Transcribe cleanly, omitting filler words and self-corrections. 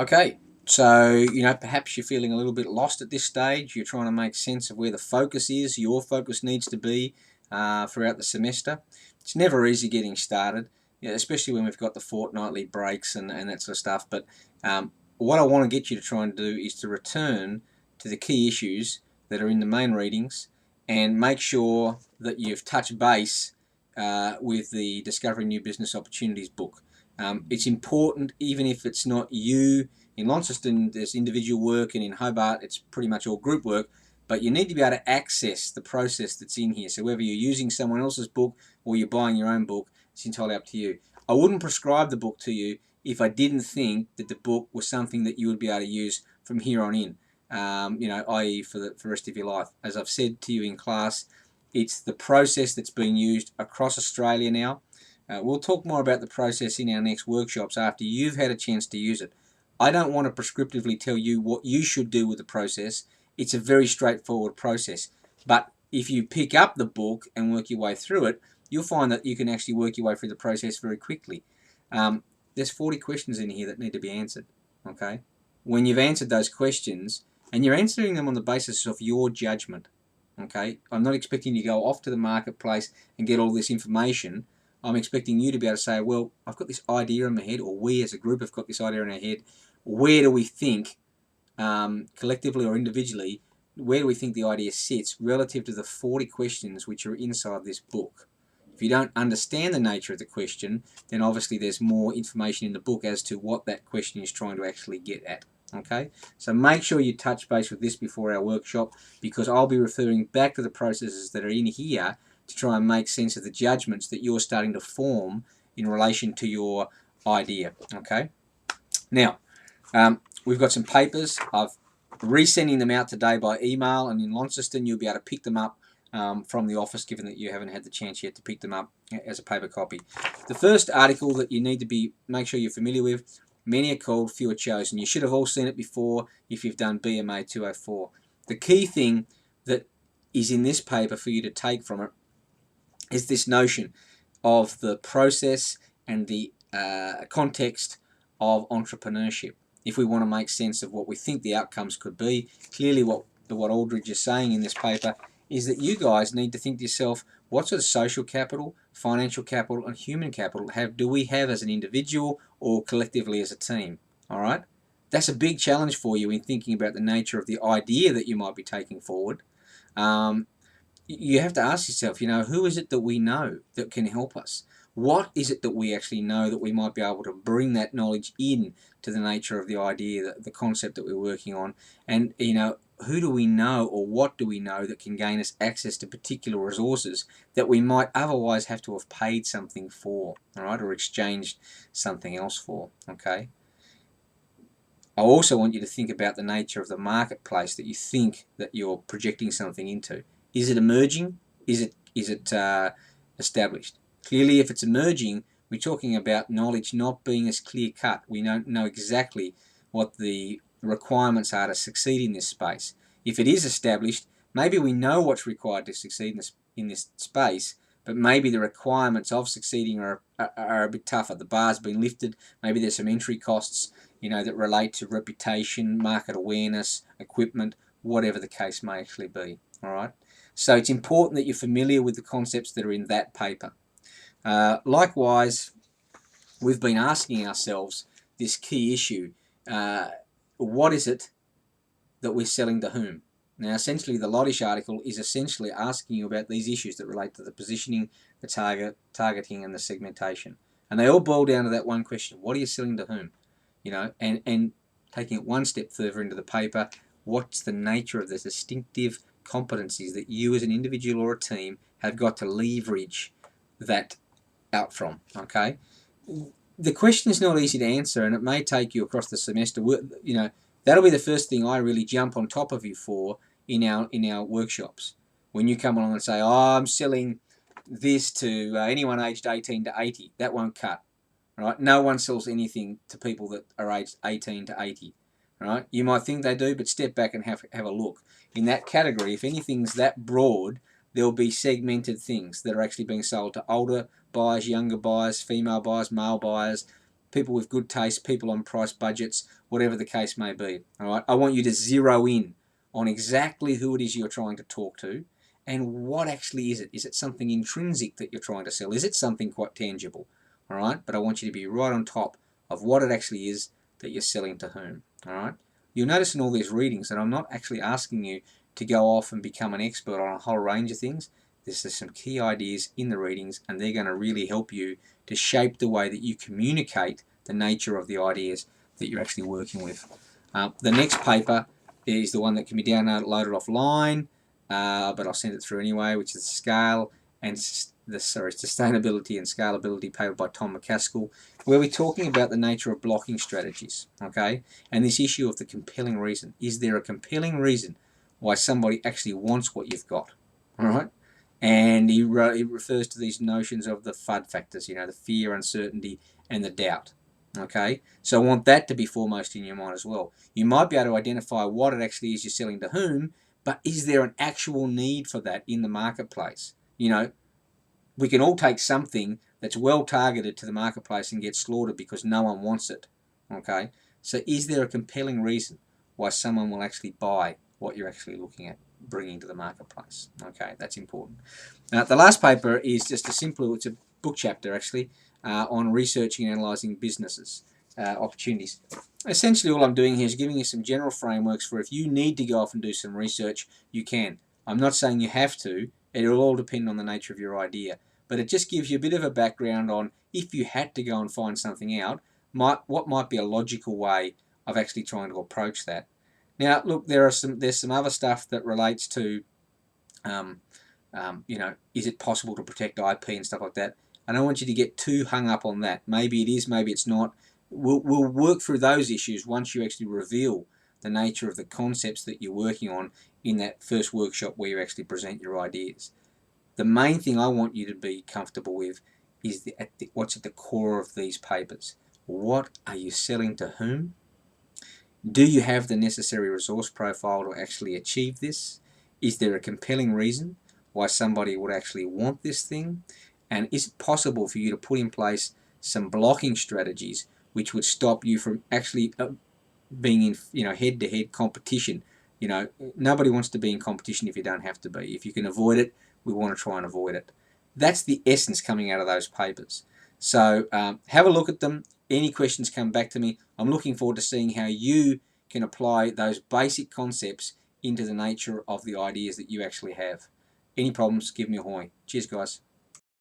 Okay, so perhaps you're feeling a little bit lost at this stage. You're trying to make sense of where the focus is, your focus needs to be throughout the semester. It's never easy getting started, especially when we've got the fortnightly breaks and that sort of stuff. But what I want to get you to try and do is to return to the key issues that are in the main readings and make sure that you've touched base with the Discovering New Business Opportunities book. It's important, even if it's not you. In Launceston, there's individual work, and in Hobart, it's pretty much all group work. But you need to be able to access the process that's in here. So whether you're using someone else's book or you're buying your own book, it's entirely up to you. I wouldn't prescribe the book to you if I didn't think that the book was something that you would be able to use from here on in, i.e. for the rest of your life. As I've said to you in class, it's the process that's being used across Australia now. We'll talk more about the process in our next workshops after you've had a chance to use it. I don't want to prescriptively tell you what you should do with the process. It's a very straightforward process. But if you pick up the book and work your way through it, you'll find that you can actually work your way through the process very quickly. There's 40 questions in here that need to be answered. Okay? When you've answered those questions, and you're answering them on the basis of your judgment. Okay? I'm not expecting you to go off to the marketplace and get all this information. I'm expecting you to be able to say, well, I've got this idea in my head, or we as a group have got this idea in our head. Where do we think, collectively or individually, where do we think the idea sits relative to the 40 questions which are inside this book? If you don't understand the nature of the question, then obviously there's more information in the book as to what that question is trying to actually get at. Okay, so make sure you touch base with this before our workshop, because I'll be referring back to the processes that are in here to try and make sense of the judgments that you're starting to form in relation to your idea. Okay, now we've got some papers. I've resending them out today by email, and in Launceston you'll be able to pick them up from the office, given that you haven't had the chance yet to pick them up as a paper copy. The first article that you need to make sure you're familiar with: many are called, few are chosen. You should have all seen it before if you've done BMA326. The key thing that is in this paper for you to take from it is this notion of the process and the context of entrepreneurship. If we want to make sense of what we think the outcomes could be, clearly what Aldridge is saying in this paper is that you guys need to think to yourself, what sort of social capital, financial capital, and human capital do we have as an individual or collectively as a team? All right? That's a big challenge for you in thinking about the nature of the idea that you might be taking forward. You have to ask yourself, who is it that we know that can help us? What is it that we actually know that we might be able to bring that knowledge in to the nature of the idea, the concept that we're working on? And, who do we know, or what do we know that can gain us access to particular resources that we might otherwise have to have paid something for, all right, or exchanged something else for, okay? I also want you to think about the nature of the marketplace that you think that you're projecting something into. Is it emerging? Is it established? Clearly, if it's emerging, we're talking about knowledge not being as clear-cut. We don't know exactly what the requirements are to succeed in this space. If it is established, maybe we know what's required to succeed in this space, but maybe the requirements of succeeding are a bit tougher. The bar's been lifted. Maybe there's some entry costs, that relate to reputation, market awareness, equipment, whatever the case may actually be. All right. So it's important that you're familiar with the concepts that are in that paper. Likewise, we've been asking ourselves this key issue: what is it that we're selling to whom? Now, essentially, the Loddish article is essentially asking you about these issues that relate to the positioning, the targeting, and the segmentation. And they all boil down to that one question: what are you selling to whom? And taking it one step further into the paper, what's the nature of the distinctive competencies that you as an individual or a team have got to leverage that out from, okay? The question is not easy to answer, and it may take you across the semester. That'll be the first thing I really jump on top of you for in our workshops. When you come along and say, oh, I'm selling this to anyone aged 18 to 80, that won't cut. Right? No one sells anything to people that are aged 18 to 80. Right? You might think they do, but step back and have a look. In that category, if anything's that broad, there'll be segmented things that are actually being sold to older buyers, younger buyers, female buyers, male buyers, people with good taste, people on price budgets, whatever the case may be. All right, I want you to zero in on exactly who it is you're trying to talk to and what actually is it. Is it something intrinsic that you're trying to sell? Is it something quite tangible? All right, but I want you to be right on top of what it actually is that you're selling to whom. All right, you'll notice in all these readings that I'm not actually asking you to go off and become an expert on a whole range of things. There's some key ideas in the readings, and they're going to really help you to shape the way that you communicate the nature of the ideas that you're actually working with. The next paper is the one that can be downloaded offline, but I'll send it through anyway, which is Scale and Sustainability and Scalability paper by Tom McCaskill, where we're talking about the nature of blocking strategies, okay? And this issue of the compelling reason. Is there a compelling reason why somebody actually wants what you've got, all right? And he refers to these notions of the FUD factors, you know, the fear, uncertainty, and the doubt. Okay, so I want that to be foremost in your mind as well. You might be able to identify what it actually is you're selling to whom, but is there an actual need for that in the marketplace? You know, we can all take something that's well targeted to the marketplace and get slaughtered because no one wants it. Okay, so is there a compelling reason why someone will actually buy what you're actually looking at bringing to the marketplace? Okay, that's important. The last paper is just a simple, it's a book chapter actually, on researching and analysing businesses, opportunities. Essentially all I'm doing here is giving you some general frameworks for if you need to go off and do some research, you can. I'm not saying you have to, it'll all depend on the nature of your idea, but it just gives you a bit of a background on if you had to go and find something out, what might be a logical way of actually trying to approach that. Now look, there's some other stuff that relates to you know, is it possible to protect IP and stuff like that? I don't want you to get too hung up on that. Maybe it is, maybe it's not. We'll work through those issues once you actually reveal the nature of the concepts that you're working on in that first workshop where you actually present your ideas. The main thing I want you to be comfortable with is what's at the core of these papers. What are you selling to whom? Do you have the necessary resource profile to actually achieve this? Is there a compelling reason why somebody would actually want this thing? And is it possible for you to put in place some blocking strategies which would stop you from actually being in, you know, head-to-head competition? You know, nobody wants to be in competition if you don't have to be. If you can avoid it, we want to try and avoid it. That's the essence coming out of those papers. So have a look at them. Any questions, come back to me. I'm looking forward to seeing how you can apply those basic concepts into the nature of the ideas that you actually have. Any problems, give me a hoy. Cheers, guys.